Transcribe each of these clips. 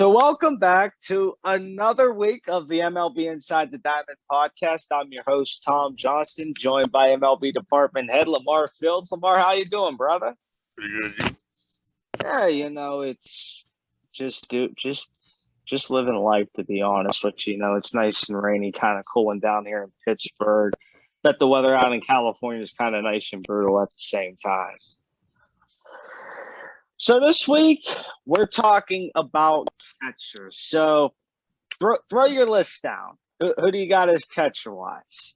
So welcome back to another week of the MLB Inside the Diamond podcast. I'm your host, Tom Johnston, joined by MLB Department Head LaMarr Fields. LaMarr, how you doing, brother? Pretty good, you? Yeah, it's just living life, to be honest with you. It's nice and rainy, kind of cooling down here in Pittsburgh. Bet the weather out in California is kind of nice and brutal at the same time. So this week, we're talking about catchers. So throw your list down. Who do you got as catcher-wise?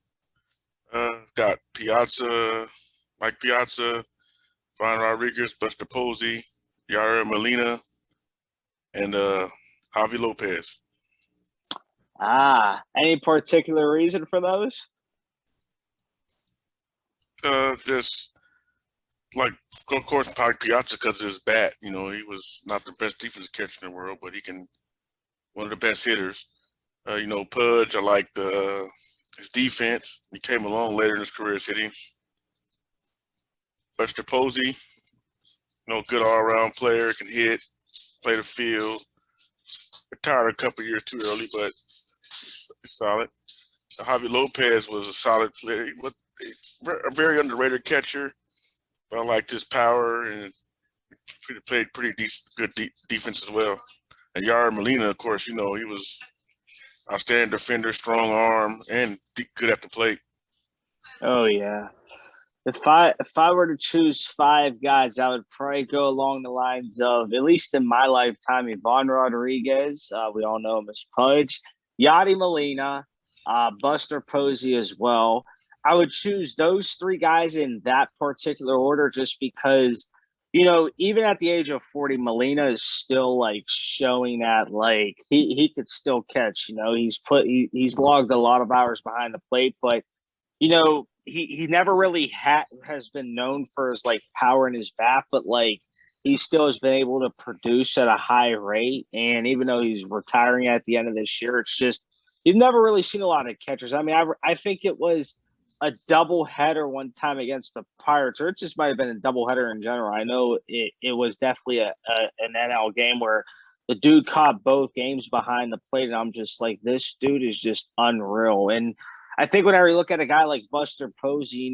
Got Mike Piazza, Brian Rodriguez, Buster Posey, Yara Molina, and Javi Lopez. Any particular reason for those? Just like, of course, Mike Piazza because of his bat. He was not the best defensive catcher in the world, but one of the best hitters. Pudge, I like his defense. He came along later in his career as hitting. Buster Posey, good all-around player, can hit, play the field. Retired a couple years too early, but he's solid. Javi Lopez was a solid player, a very underrated catcher. But I liked his power and played pretty good defense as well. And Yara Molina, of course, he was outstanding defender, strong arm, and good at the plate. Oh yeah. If I were to choose five guys, I would probably go along the lines of, at least in my lifetime, Ivan Rodriguez. We all know him as Pudge. Yadi Molina, Buster Posey as well. I would choose those three guys in that particular order just because, even at the age of 40, Molina is still showing that he could still catch. He's logged a lot of hours behind the plate, but he never really has been known for his power in his bat, but he still has been able to produce at a high rate. And even though he's retiring at the end of this year, it's just you've never really seen a lot of catchers. I mean, I think it was a doubleheader one time against the Pirates, or it just might have been a doubleheader in general. I know it was definitely an NL game where the dude caught both games behind the plate, and I'm just like, this dude is just unreal. And I think whenever you look at a guy like Buster Posey,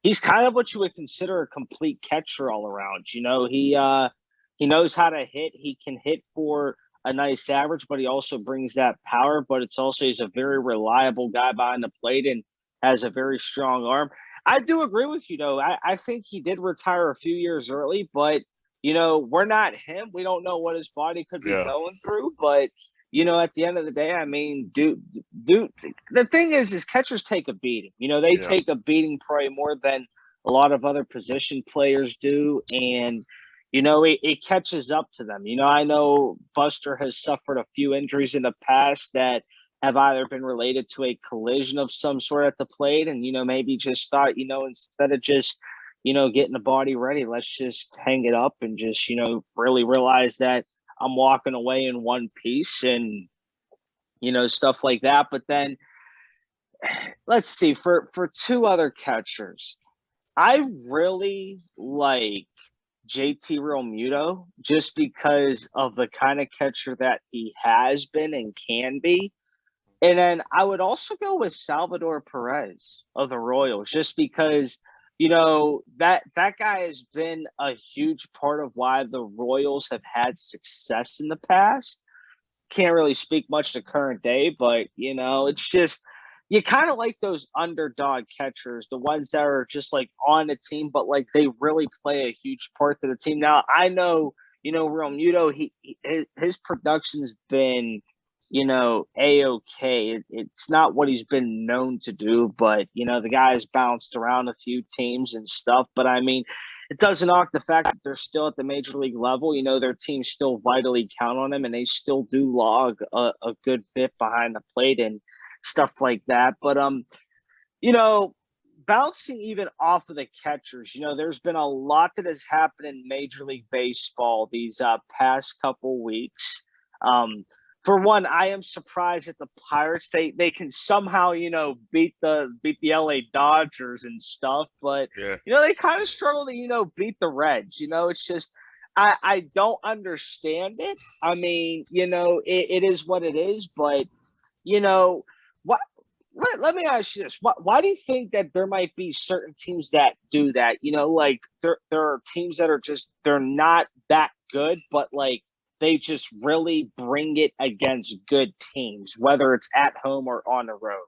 he's kind of what you would consider a complete catcher all around. He knows how to hit. He can hit for a nice average, but he also brings that power. But it's also he's a very reliable guy behind the plate and has a very strong arm. I do agree with you, though. I think he did retire a few years early, but, we're not him. We don't know what his body could be going through. But, at the end of the day, I mean, dude, the thing is catchers take a beating. They take a beating probably more than a lot of other position players do. And, it catches up to them. I know Buster has suffered a few injuries in the past that have either been related to a collision of some sort at the plate and, maybe just thought, instead of just, getting the body ready, let's just hang it up and just, really realize that I'm walking away in one piece and, stuff like that. But then let's see, for two other catchers, I really like JT Realmuto just because of the kind of catcher that he has been and can be. And then I would also go with Salvador Perez of the Royals, just because, that guy has been a huge part of why the Royals have had success in the past. Can't really speak much to current day, but, it's just you kind of like those underdog catchers, the ones that are just on the team, but they really play a huge part to the team. Now, I know, Realmuto, his production's been A-okay. It's not what he's been known to do, but, the guy's bounced around a few teams and stuff. But, I mean, it doesn't knock the fact that they're still at the major league level. Their teams still vitally count on him, and they still do log a good bit behind the plate and stuff like that. But, bouncing even off of the catchers, there's been a lot that has happened in Major League Baseball these past couple weeks. For one, I am surprised that the Pirates they can somehow beat the LA Dodgers and stuff, but they kind of struggle to beat the Reds. It's just I don't understand it. I mean, it is what it is, but what let me ask you this. Why do you think that there might be certain teams that do that? Like there are teams that are just they're not that good, but like they just really bring it against good teams, whether it's at home or on the road.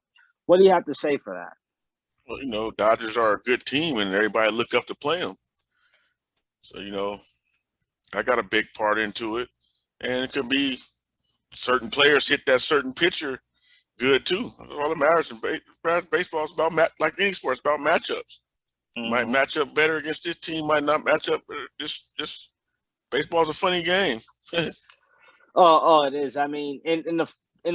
What do you have to say for that? Well, Dodgers are a good team, and everybody look up to play them. So I got a big part into it, and it could be certain players hit that certain pitcher good too. That's all that matters in baseball is about like any sport, it's about matchups. You might match up better against this team, might not match up. Just baseball's a funny game. Oh, it is. I mean, and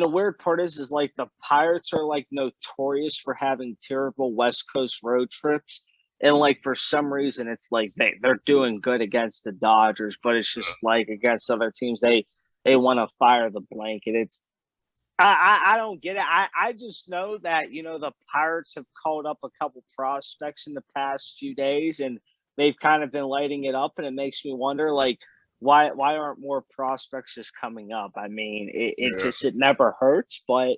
the weird part is like the Pirates are like notorious for having terrible West Coast road trips, and like for some reason it's like they're doing good against the Dodgers, but it's just like against other teams they want to fire the blanket. I don't get it. I just know that the Pirates have called up a couple prospects in the past few days, and they've kind of been lighting it up, and it makes me wonder like why aren't more prospects just coming up? I mean, it never hurts, but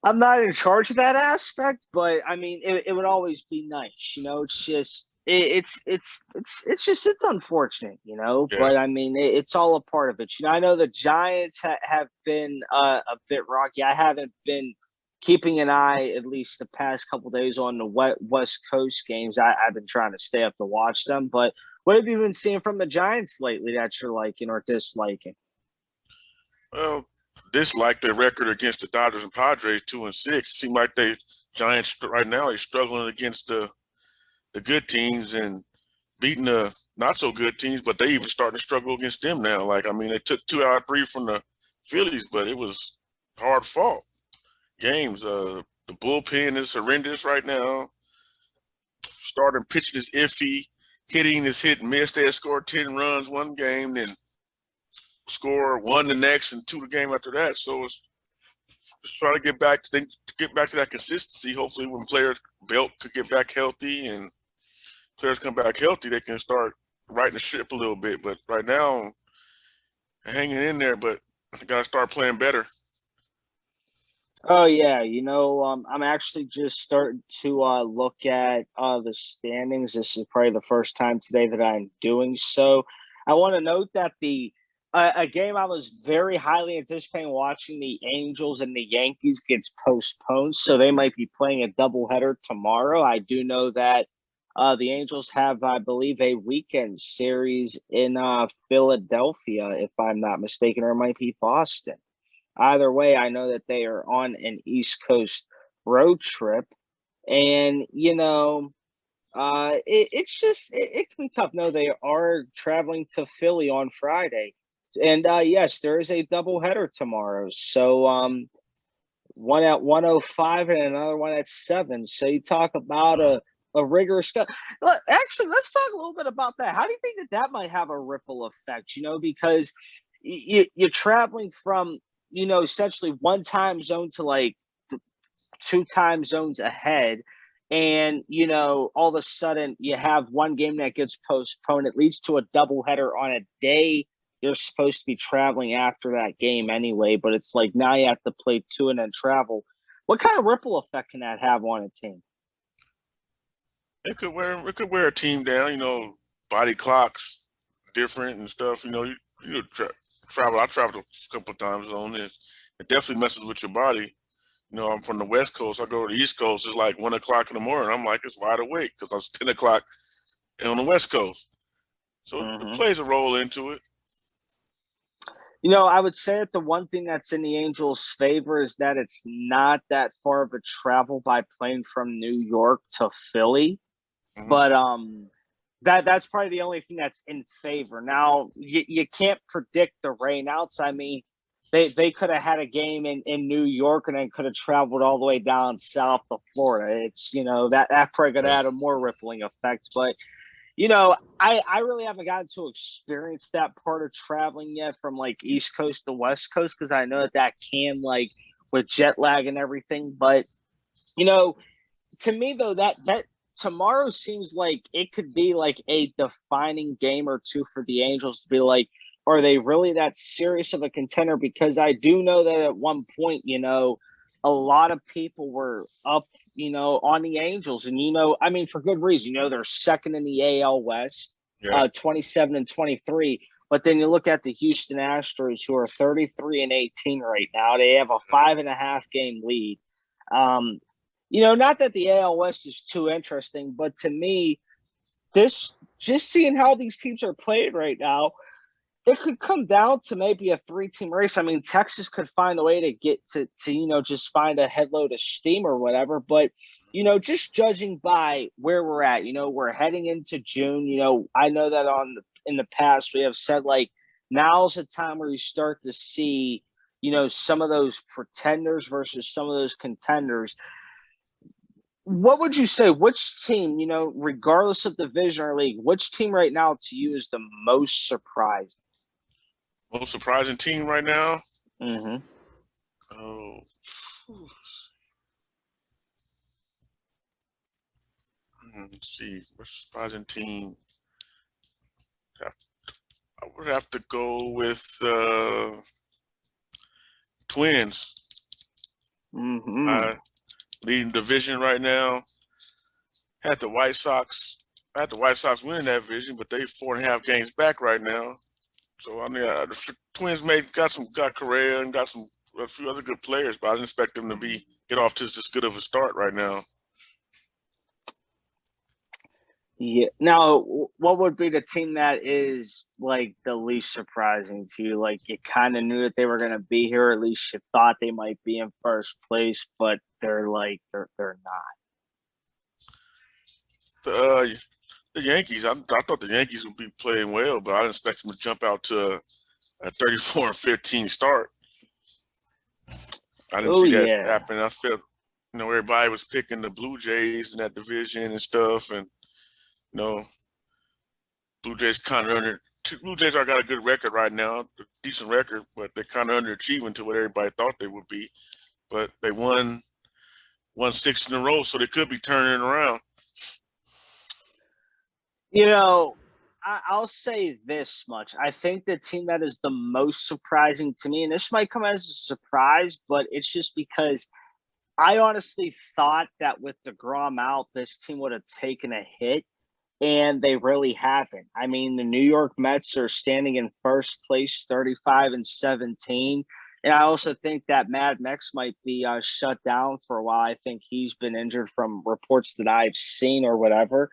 I'm not in charge of that aspect. But I mean, it would always be nice, It's just it's unfortunate, Yeah. But I mean, it's all a part of it. I know the Giants have been a bit rocky. I haven't been keeping an eye, at least the past couple of days, on the West Coast games. I've been trying to stay up to watch them. But what have you been seeing from the Giants lately that you're liking or disliking? Well, dislike their record against the Dodgers and Padres 2-6. Seem like they Giants right now are struggling against the good teams and beating the not so good teams, but they even starting to struggle against them now. Like, I mean, they took 2 out of 3 from the Phillies, but it was hard fought games. The bullpen is horrendous right now. Starting pitching is iffy. Hitting is hit and miss. They had scored 10 runs one game, then score 1 the next and 2 the game after that. So it's just trying to get back to that consistency. Hopefully, when players Belt could get back healthy and players come back healthy, they can start righting the ship a little bit. But right now, hanging in there, but got to start playing better. Oh yeah, I'm actually just starting to look at the standings. This is probably the first time today that I'm doing so. I want to note that the a game I was very highly anticipating watching, the Angels and the Yankees, gets postponed, so they might be playing a doubleheader tomorrow. I do know that the Angels have, I believe, a weekend series in Philadelphia, if I'm not mistaken, or it might be Boston. Either way, I know that they are on an East Coast road trip, and it can be tough. No, they are traveling to Philly on Friday, and yes, there is a doubleheader tomorrow. So one at 1:05 and another one at 7. So you talk about a rigorous. Actually, let's talk a little bit about that. How do you think that might have a ripple effect? Because you're traveling from essentially one time zone to like 2 time zones ahead. And, all of a sudden you have one game that gets postponed. It leads to a doubleheader on a day you're supposed to be traveling after that game anyway. But it's like now you have to play 2 and then travel. What kind of ripple effect can that have on a team? It could wear a team down. Body clocks different and stuff. Travel. I traveled a couple of times on this. It definitely messes with your body. I'm from the West Coast. I go to the East Coast. It's like 1 o'clock in the morning. I'm like, it's wide awake because I was 10 o'clock on the West Coast. So it plays a role into it. I would say that the one thing that's in the Angels' favor is that it's not that far of a travel by plane from New York to Philly. Mm-hmm. But that's probably the only thing that's in favor. Now, you can't predict the rainouts. I mean, they could have had a game in New York and then could have traveled all the way down south to Florida. It's, that probably could add a more rippling effect. But, I really haven't gotten to experience that part of traveling yet from like East Coast to West Coast, because I know that can, like, with jet lag and everything. But, to me, though, that tomorrow seems like it could be like a defining game or two for the Angels to be like, are they really that serious of a contender? Because I do know that at one point, a lot of people were up, on the Angels. And, I mean, for good reason. They're second in the AL West, Yeah. 27 and 23. But then you look at the Houston Astros, who are 33 and 18 right now. They have a 5.5 game lead. Not that the AL West is too interesting, but to me, this just seeing how these teams are playing right now, it could come down to maybe a 3-team race. I mean, Texas could find a way to get to just find a headload of steam or whatever. But, just judging by where we're at, we're heading into June. I know that in the past we have said, like, now's the time where you start to see, some of those pretenders versus some of those contenders. What would you say? Which team, regardless of division or league, which team right now to you is the most surprised? Most surprising team right now? Mm-hmm. Oh. Let's see. Most surprising team? I would have to go with Twins. Mm-hmm. Leading division right now. Had the White Sox winning that division, but they 4.5 games back right now. So I mean, the Twins got Correa and got a few other good players, but I didn't expect them to get off to this good of a start right now. Yeah. Now, what would be the team that is like the least surprising to you? Like, you kind of knew that they were going to be here, or at least you thought they might be in first place, but they're not. The Yankees. I thought the Yankees would be playing well, but I didn't expect them to jump out to a 34-15 start. I didn't see that happen. I felt, everybody was picking the Blue Jays in that division and stuff, and Blue Jays are got a good record right now, a decent record, but they're kind of underachieving to what everybody thought they would be. But they won 6 in a row, so they could be turning it around. I'll say this much. I think the team that is the most surprising to me, and this might come as a surprise, but it's just because I honestly thought that with DeGrom out, this team would have taken a hit, and they really haven't. I mean, the New York Mets are standing in first place, 35 and 17. And I also think that Mad Mex might be shut down for a while. I think he's been injured from reports that I've seen or whatever.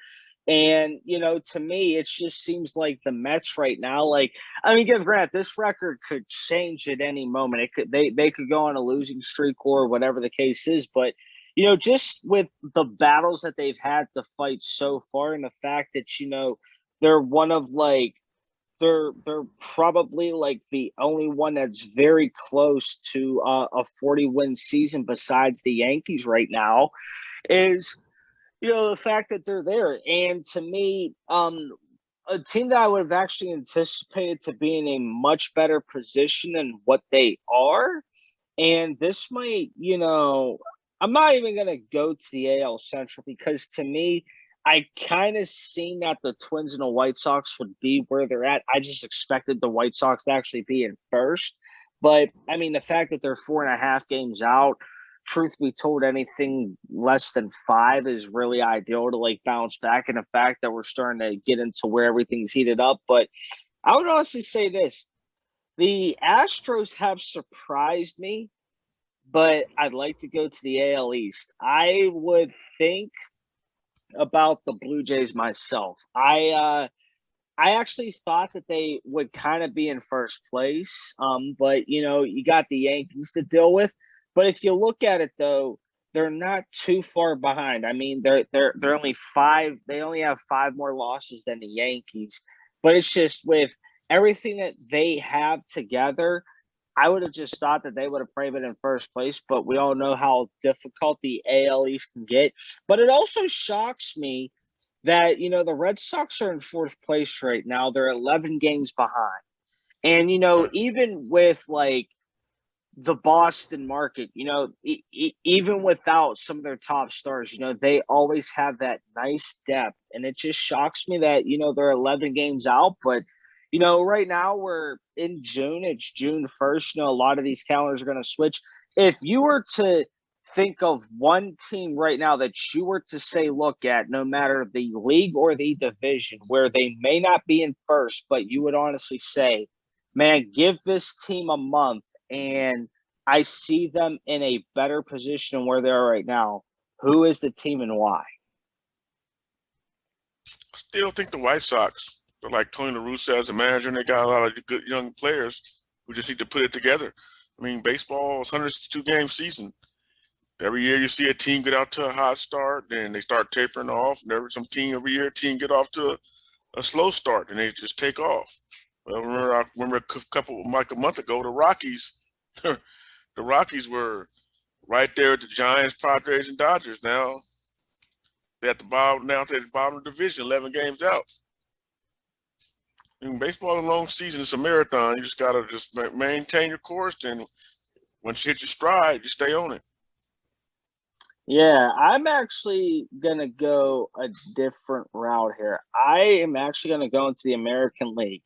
And, to me, it just seems like the Mets right now, like, I mean, give Grant, this record could change at any moment. They could go on a losing streak or whatever the case is. But, just with the battles that they've had to fight so far, and the fact that, they're one of like, they're probably like the only one that's very close to a 40-win season besides the Yankees right now, is the fact that they're there. And to me, a team that I would have actually anticipated to be in a much better position than what they are. And this might, I'm not even going to go to the AL Central, because to me, I kind of seen that the Twins and the White Sox would be where they're at. I just expected the White Sox to actually be in first. But, I mean, the fact that they're 4.5 games out, truth be told, anything less than 5 is really ideal to like bounce back. And the fact that we're starting to get into where everything's heated up. But I would honestly say this: the Astros have surprised me, but I'd like to go to the AL East. I would think about the Blue Jays myself. I actually thought that they would kind of be in first place, but you got the Yankees to deal with. But if you look at it, though, they're not too far behind. I mean, they're only 5. They only have 5 more losses than the Yankees. But it's just with everything that they have together, I would have just thought that they would have probably been in first place. But we all know how difficult the AL East can get. But it also shocks me that, the Red Sox are in 4th place right now. They're 11 games behind. And, even with like the Boston market, even without some of their top stars, they always have that nice depth. And it just shocks me that, they're 11 games out. But, right now we're in June. It's June 1st. A lot of these calendars are going to switch. If you were to think of one team right now that you were to say, look at, no matter the league or the division, where they may not be in first, but you would honestly say, man, give this team a month and I see them in a better position where they are right now. Who is the team and why? I still think the White Sox. They're like Tony La Russa as a manager, and they got a lot of good young players who just need to put it together. I mean, baseball is 162-game season. Every year you see a team get out to a hot start, then they start tapering off. And every year team get off to a slow start, and they just take off. Well, I remember a month ago, the Rockies. The Rockies were right there at the Giants, Padres, and Dodgers. Now they're at the bottom. Now they're at the bottom of the division, 11 games out. And baseball is a long season. It's a marathon. You just gotta just maintain your course, and once you hit your stride, you stay on it. Yeah, I'm actually going to go a different route here. I am actually going to go into the American League.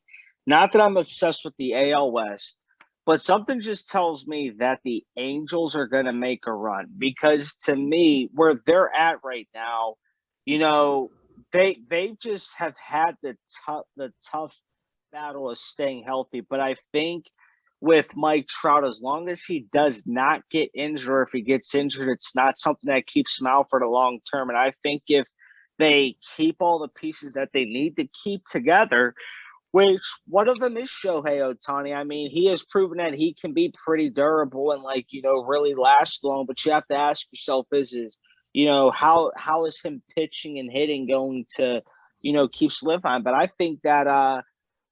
Not that I'm obsessed with the AL West, but something just tells me that the Angels are going to make a run because to me, where they're at right now, they just have had the tough battle of staying healthy. But I think with Mike Trout, as long as he does not get injured, or if he gets injured, it's not something that keeps him out for the long term. And I think if they keep all the pieces that they need to keep together, which one of them is Shohei Ohtani. I mean, he has proven that he can be pretty durable and really last long. But you have to ask yourself, how is him pitching and hitting going to, keep solidifying? But I think that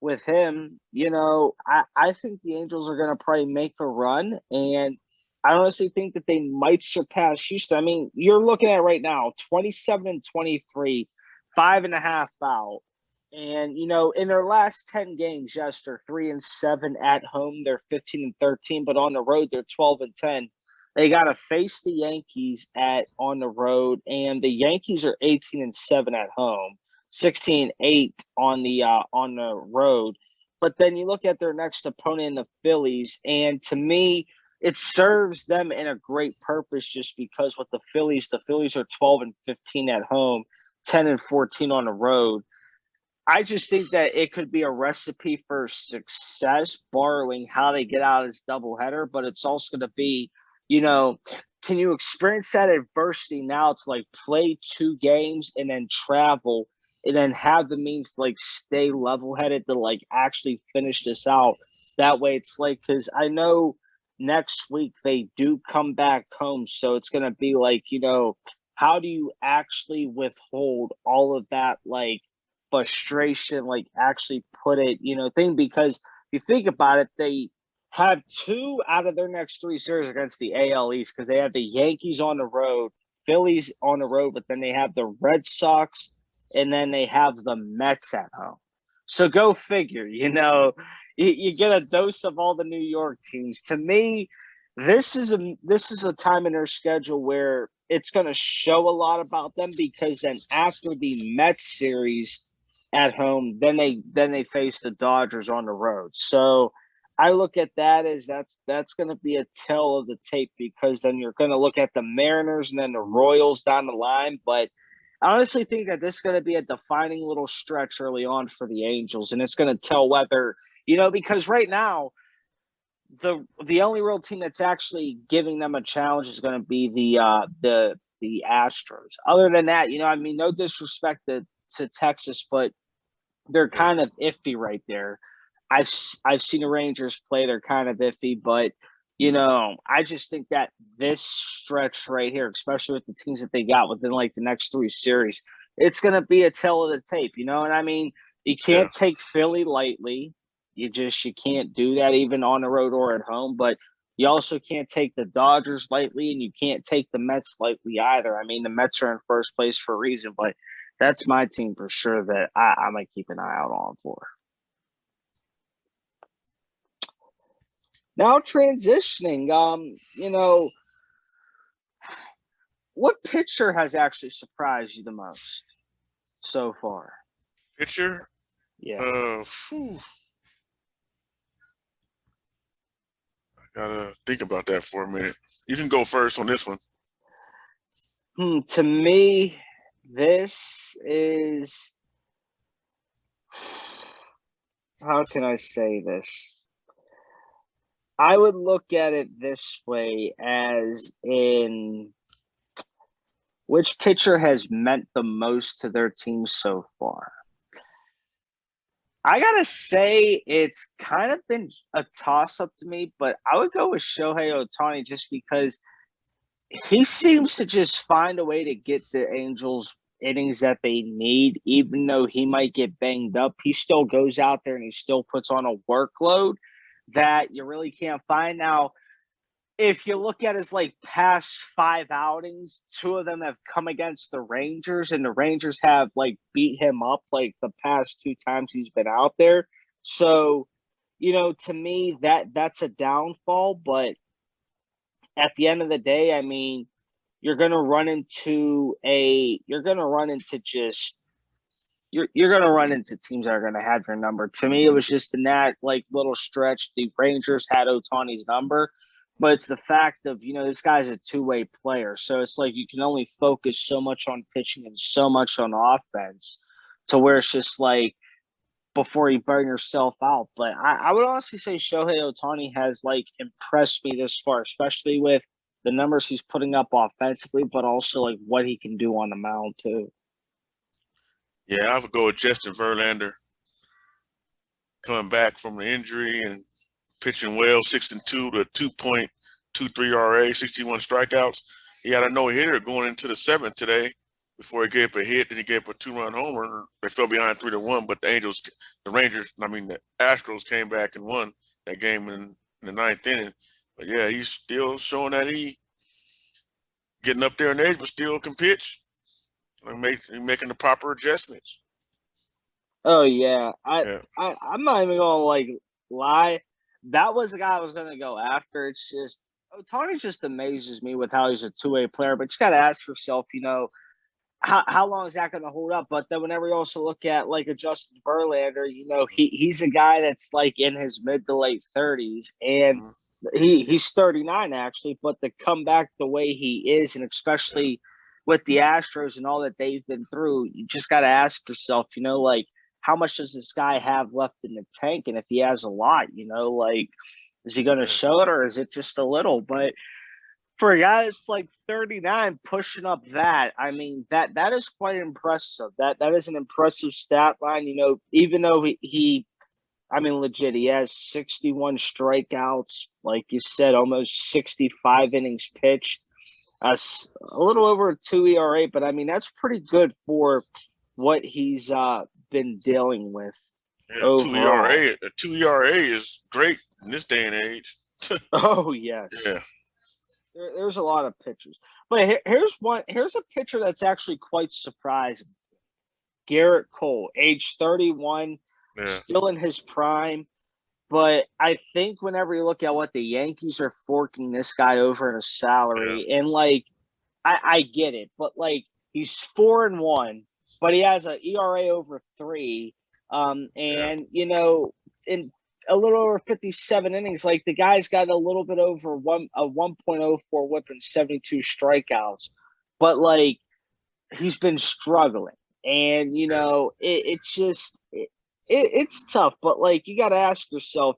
with him, I think the Angels are going to probably make a run. And I honestly think that they might surpass Houston. I mean, you're looking at right now, 27-23, 5.5 out. And in their last 10 games, yes, they're 3-7 at home. They're 15-13, but on the road they're 12-10. They got to face the Yankees on the road, and the Yankees are 18-7 at home, 16-8 on the road. But then you look at their next opponent in the Phillies, and to me, it serves them in a great purpose just because with the Phillies are 12-15 at home, 10-14 on the road. I just think that it could be a recipe for success, borrowing how they get out of this doubleheader, but it's also going to be, can you experience that adversity now to play 2 games and then travel and then have the means to stay level headed to actually finish this out? That way it's because I know next week they do come back home. So it's going to be how do you actually withhold all of that, frustration, actually put it, thing, because if you think about it, they have 2 out of their next 3 series against the AL East because they have the Yankees on the road, Phillies on the road, but then they have the Red Sox and then they have the Mets at home. So go figure, you get a dose of all the New York teams. To me, this is a time in their schedule where it's going to show a lot about them because then after the Mets series at home, then they face the Dodgers on the road. So I look at that as that's going to be a tell of the tape because then you're going to look at the Mariners and then the Royals down the line. But I honestly think that this is going to be a defining little stretch early on for the Angels, and it's going to tell whether because right now the only real team that's actually giving them a challenge is going to be the Astros. Other than that, no disrespect to Texas, but they're kind of iffy right there. I've seen the Rangers play; they're kind of iffy, but I just think that this stretch right here, especially with the teams that they got within the next 3 series, it's going to be a tell of the tape. You know what I mean? You can't take Philly lightly. You can't do that even on the road or at home. But you also can't take the Dodgers lightly, and you can't take the Mets lightly either. I mean, the Mets are in first place for a reason, but that's my team for sure that I might keep an eye out on for. Now transitioning, what pitcher has actually surprised you the most so far? Pitcher? Yeah. Phew. I gotta think about that for a minute. You can go first on this one. To me, this is, how can I say this? I would look at it this way, as in which pitcher has meant the most to their team so far. I gotta say, it's kind of been a toss-up to me, but I would go with Shohei Ohtani just because he seems to just find a way to get the Angels innings that they need, even though he might get banged up. He still goes out there and he still puts on a workload that you really can't find. Now, if you look at his past 5 outings, 2 of them have come against the Rangers, and the Rangers have beat him up the past 2 times he's been out there. So, to me, that's a downfall. But at the end of the day, I mean, you're gonna run into teams that are gonna have your number. To me, it was just in that little stretch, the Rangers had Otani's number, but it's the fact of this guy's a two-way player, so it's you can only focus so much on pitching and so much on offense, to where it's just before you burn yourself out. But I would honestly say Shohei Ohtani has impressed me this far, especially with the numbers he's putting up offensively, but also what he can do on the mound too. Yeah, I would go with Justin Verlander, coming back from the injury and pitching well, 6-2 to 2.23 RA, 61 strikeouts. He had a no-hitter going into the 7th today before he gave up a hit. Then he gave up a 2-run homer. They fell behind 3-1, but the Astros came back and won that game in the 9th inning. But yeah, he's still showing that he getting up there in age, but still can pitch and making the proper adjustments. Oh yeah, Yeah. I'm not even gonna lie. That was the guy I was gonna go after. It's just Otani just amazes me with how he's a two-way player. But you got to ask yourself, how long is that going to hold up? But then whenever you also look at a Justin Verlander, he's a guy that's in his mid to late 30s, and he's 39 actually. But to come back the way he is, and especially with the Astros and all that they've been through, you just got to ask yourself, how much does this guy have left in the tank? And if he has a lot, is he going to show it, or is it just a little? But for a guy that's 39 pushing up that, I mean, that is quite impressive. That is an impressive stat line, even though I mean, legit, he has 61 strikeouts, like you said, almost 65 innings pitched, a little over a 2 ERA, but I mean, that's pretty good for what he's been dealing with overall. A 2 ERA is great in this day and age. Oh, yes. Yeah. There's a lot of pitchers, but here's a pitcher that's actually quite surprising. Garrett Cole, age 31, still in his prime, but I think whenever you look at what the Yankees are forking this guy over in a salary, and I get it, but he's 4-1, but he has an ERA over 3, and in a little over 57 innings. The guy's got a little bit over a 1.04 whip and 72 strikeouts, but he's been struggling, and it's tough. But you got to ask yourself,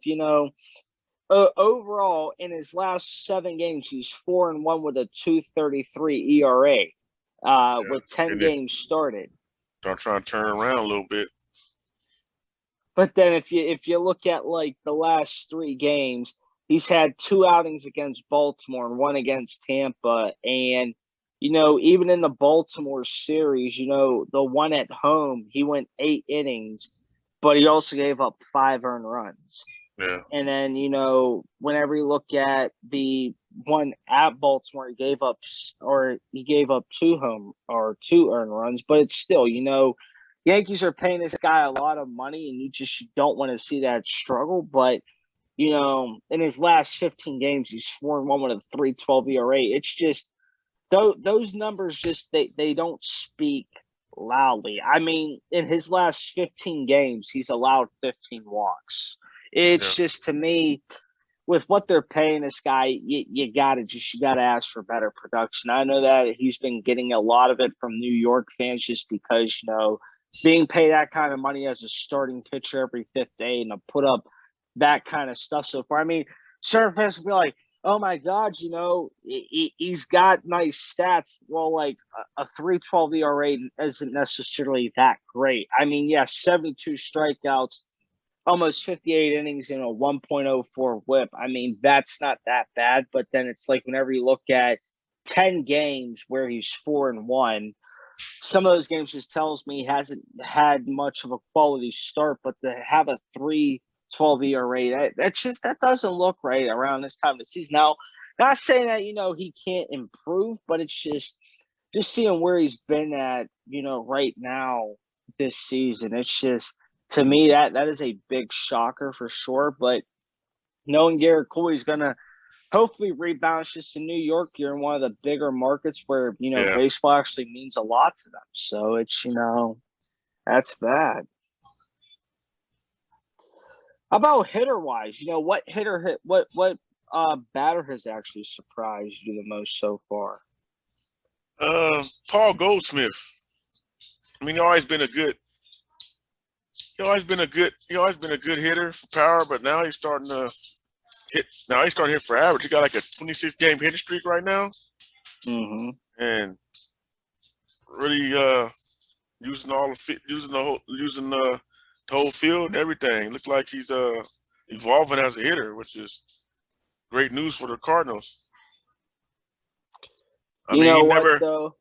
overall in his last 7 games, he's 4-1 with a 2.33 ERA, with 10 games started. I'm trying to turn around a little bit. But then if you look at the last 3 games, he's had 2 outings against Baltimore and 1 against Tampa. And, even in the Baltimore series, the one at home, he went 8 innings, but he also gave up 5 earned runs. Yeah. And then, whenever you look at the one at Baltimore, he gave up 2 earned runs, but it's still, Yankees are paying this guy a lot of money, and you don't want to see that struggle. But in his last 15 games, he's 4-1 with a 3.12 ERA. It's just those numbers they don't speak loudly. I mean, in his last 15 games, he's allowed 15 walks. It's just, to me, with what they're paying this guy, you gotta ask for better production. I know that he's been getting a lot of it from New York fans just because, being paid that kind of money as a starting pitcher every fifth day and to put up that kind of stuff so far. I mean, certain fans will be like, oh my God, he's got nice stats. Well, like a 3.12 ERA isn't necessarily that great. I mean, 72 strikeouts, almost 58 innings in a 1.04 whip. I mean, that's not that bad. But then it's like whenever you look at 10 games where he's 4-1, some of those games just tells me he hasn't had much of a quality start. But to have a 3.12 ERA, that doesn't look right around this time of the season. Now, not saying that he can't improve, but it's just seeing where he's been at right now this season. It's just, to me, that is a big shocker for sure. But knowing Garrett Cooley's gonna hopefully rebound just in New York, you're in one of the bigger markets where baseball actually means a lot to them. So it's that's that. How about hitter wise? What batter has actually surprised you the most so far? Paul Goldsmith. I mean, he's always been a good hitter for power, but now he's starting to hit. Now he's starting to hit for average. He got like a 26-game hitting streak right now, and really using the whole field and everything. Looks like he's evolving as a hitter, which is great news for the Cardinals. I mean,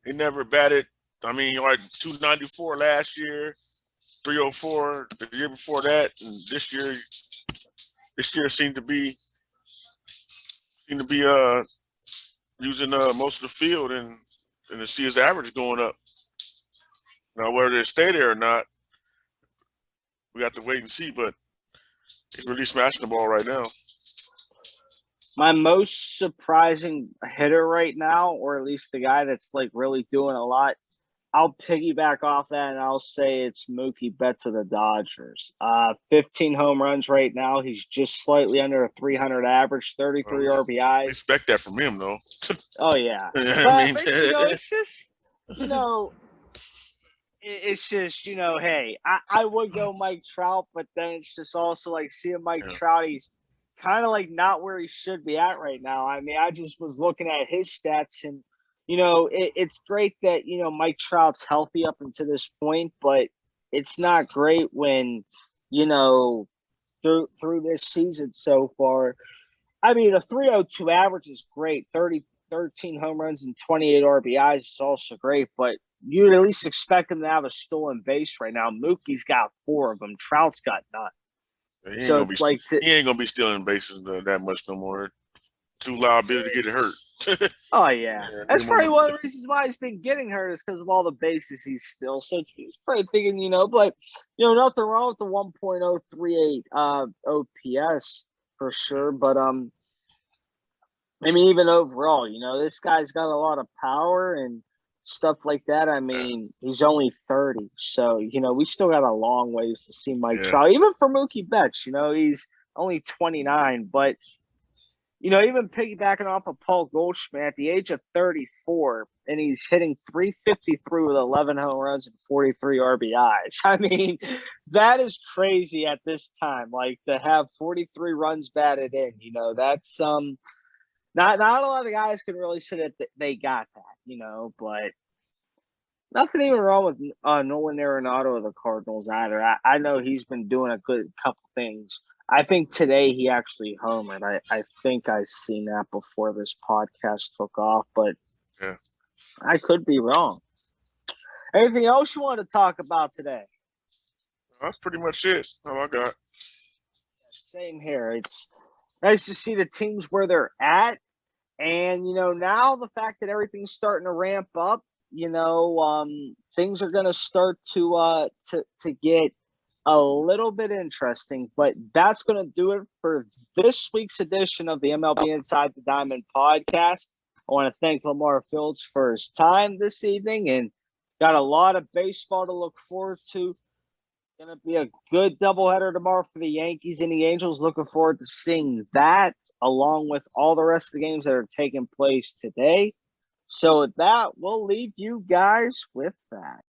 he never batted. I mean, like 294 last year, 304 the year before that, and this year seemed to be using most of the field and to see his average going up. Now, whether they stay there or not, we have to wait and see. But he's really smashing the ball right now. My most surprising hitter right now, or at least the guy that's like really doing a lot, I'll piggyback off that and I'll say it's Mookie Betts of the Dodgers. 15 home runs right now. He's just slightly under a 300 average, 33 RBIs. Expect that from him, though. Oh, yeah. I mean, it's just, it's just, hey, I would go Mike Trout, but then it's just also like seeing Mike Trout, he's kind of like not where he should be at right now. I mean, I just was looking at his stats and, it's great that, Mike Trout's healthy up until this point, but it's not great when, through this season so far. I mean, a 302 average is great. 13 home runs and 28 RBIs is also great, but you'd at least expect him to have a stolen base right now. Mookie's got 4 of them. Trout's got none. He ain't gonna be stealing bases that much no more. Too liability to get hurt. Oh yeah, that's probably one of the reasons why he's been getting hurt is because of all the bases he's still. So he's probably thinking, but nothing wrong with the 1.038 OPS for sure. But I mean, even overall, this guy's got a lot of power and stuff like that. I mean, he's only 30, so we still got a long ways to see Mike Trout. Even for Mookie Betts, he's only 29, but. Even piggybacking off of Paul Goldschmidt at the age of 34, and he's hitting 353 with 11 home runs and 43 RBIs. I mean, that is crazy at this time. Like to have 43 runs batted in, that's not a lot of guys can really say that they got that, but nothing even wrong with Nolan Arenado of the Cardinals either. I know he's been doing a good couple things. I think today he actually homered. I think I've seen that before this podcast took off, but I could be wrong. Anything else you want to talk about today? That's pretty much it. Oh, I got. Same here. It's nice to see the teams where they're at. And, now the fact that everything's starting to ramp up, things are going to start to get a little bit interesting, but that's going to do it for this week's edition of the MLB Inside the Diamond podcast. I want to thank LaMarr Fields for his time this evening, and got a lot of baseball to look forward to. Going to be a good doubleheader tomorrow for the Yankees and the Angels. Looking forward to seeing that, along with all the rest of the games that are taking place today. So with that, we'll leave you guys with that.